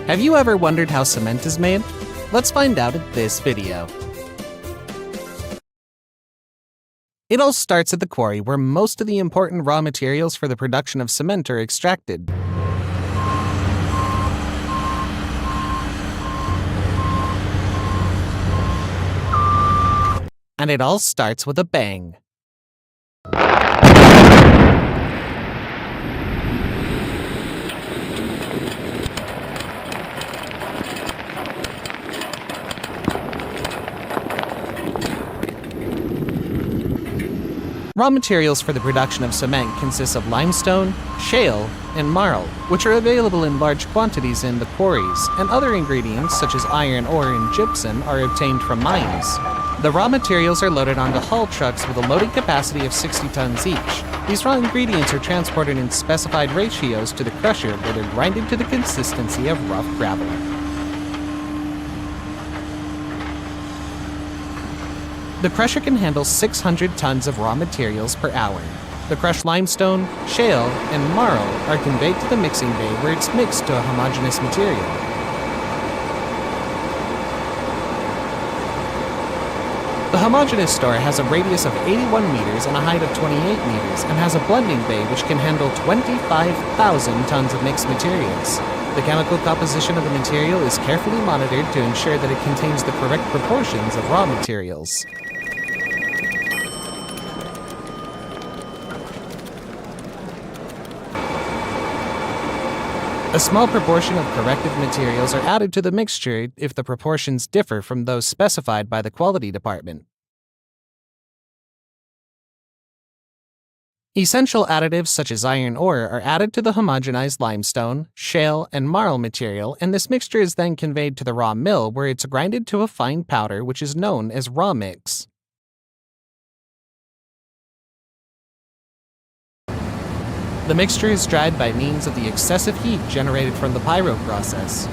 Have you ever wondered how cement is made? Let's find out in this video. It all starts at the quarry, where most of the important raw materials for the production of cement are extracted. And it all starts with a bang. Raw materials for the production of cement consist of limestone, shale, and marl, which are available in large quantities in the quarries, and other ingredients such as iron ore and gypsum are obtained from mines. The raw materials are loaded onto haul trucks with a loading capacity of 60 tons each. These raw ingredients are transported in specified ratios to the crusher, where they're grinded to the consistency of rough gravel. The crusher can handle 600 tons of raw materials per hour. The crushed limestone, shale, and marl are conveyed to the mixing bay, where it's mixed to a homogeneous material. The homogeneous store has a radius of 81 meters and a height of 28 meters, and has a blending bay which can handle 25,000 tons of mixed materials. The chemical composition of the material is carefully monitored to ensure that it contains the correct proportions of raw materials. A small proportion of corrective materials are added to the mixture if the proportions differ from those specified by the quality department. Essential additives such as iron ore are added to the homogenized limestone, shale, and marl material, and this mixture is then conveyed to the raw mill, where it's grinded to a fine powder which is known as raw mix. The mixture is dried by means of the excessive heat generated from the pyro process.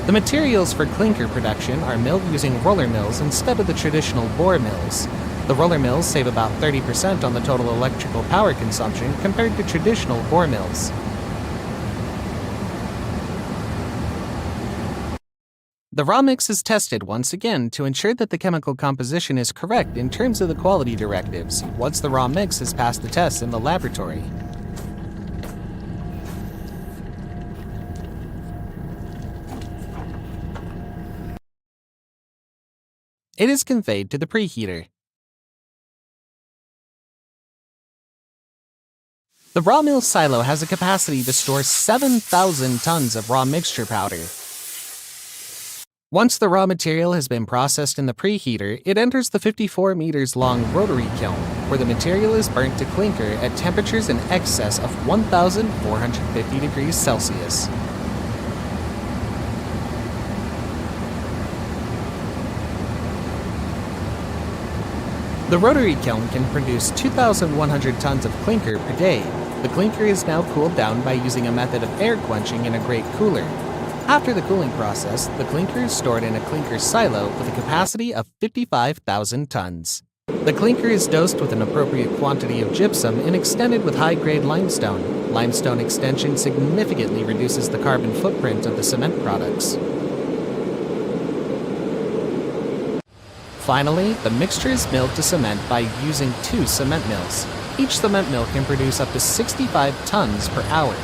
The materials for clinker production are milled using roller mills instead of the traditional bore mills. The roller mills save about 30% on the total electrical power consumption compared to traditional bore mills. The raw mix is tested once again to ensure that the chemical composition is correct in terms of the quality directives, once the raw mix has passed the tests in the laboratory. It is conveyed to the preheater. The raw mill silo has a capacity to store 7,000 tons of raw mixture powder. Once the raw material has been processed in the preheater, it enters the 54 meters long rotary kiln, where the material is burnt to clinker at temperatures in excess of 1,450 degrees Celsius. The rotary kiln can produce 2,100 tons of clinker per day. The clinker is now cooled down by using a method of air quenching in a grate cooler. After the cooling process, the clinker is stored in a clinker silo with a capacity of 55,000 tons. The clinker is dosed with an appropriate quantity of gypsum and extended with high-grade limestone. Limestone extension significantly reduces the carbon footprint of the cement products. Finally, the mixture is milled to cement by using 2 cement mills. Each cement mill can produce up to 65 tons per hour.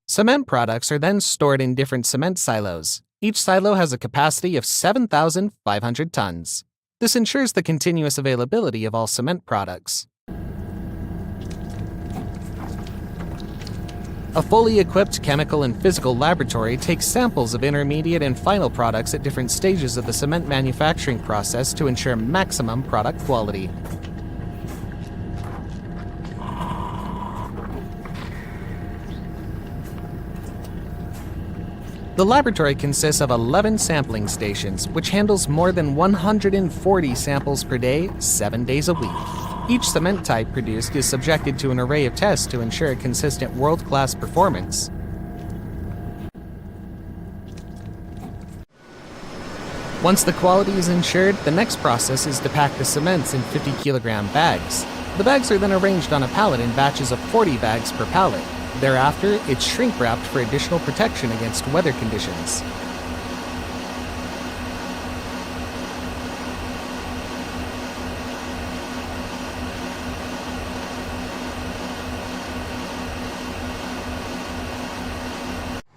Cement products are then stored in different cement silos. Each silo has a capacity of 7,500 tons. This ensures the continuous availability of all cement products. A fully equipped chemical and physical laboratory takes samples of intermediate and final products at different stages of the cement manufacturing process to ensure maximum product quality. The laboratory consists of 11 sampling stations, which handles more than 140 samples per day, 7 days a week. Each cement type produced is subjected to an array of tests to ensure a consistent world-class performance. Once the quality is ensured, the next process is to pack the cements in 50-kilogram bags. The bags are then arranged on a pallet in batches of 40 bags per pallet. Thereafter, it's shrink-wrapped for additional protection against weather conditions.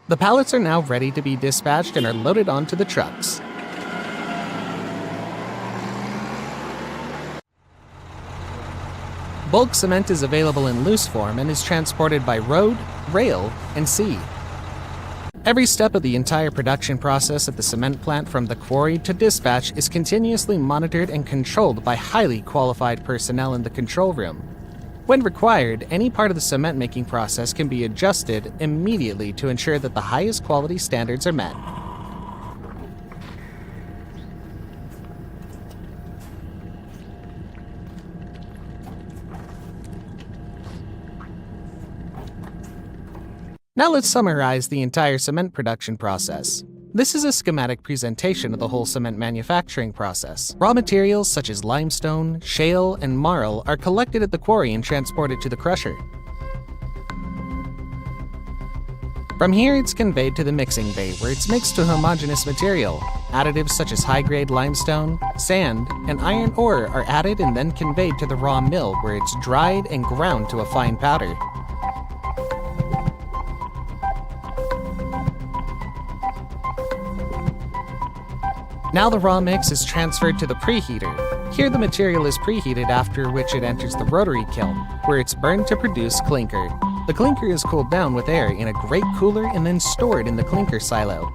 The pallets are now ready to be dispatched and are loaded onto the trucks. Bulk cement is available in loose form and is transported by road, rail, and sea. Every step of the entire production process at the cement plant from the quarry to dispatch is continuously monitored and controlled by highly qualified personnel in the control room. When required, any part of the cement making process can be adjusted immediately to ensure that the highest quality standards are met. Now let's summarize the entire cement production process. This is a schematic presentation of the whole cement manufacturing process. Raw materials such as limestone, shale, and marl are collected at the quarry and transported to the crusher. From here, it's conveyed to the mixing bay where it's mixed to a homogeneous material. Additives such as high-grade limestone, sand, and iron ore are added and then conveyed to the raw mill where it's dried and ground to a fine powder. Now the raw mix is transferred to the preheater. Here the material is preheated, after which it enters the rotary kiln, where it's burned to produce clinker. The clinker is cooled down with air in a great cooler and then stored in the clinker silo.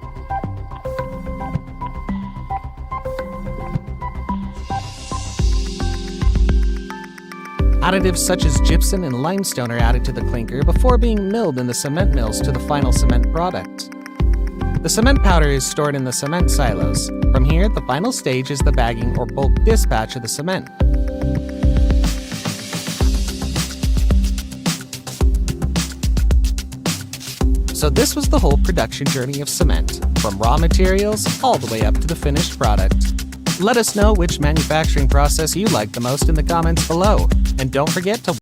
Additives such as gypsum and limestone are added to the clinker before being milled in the cement mills to the final cement product. The cement powder is stored in the cement silos. From here, the final stage is the bagging or bulk dispatch of the cement. So this was the whole production journey of cement, from raw materials all the way up to the finished product. Let us know which manufacturing process you like the most in the comments below, and don't forget to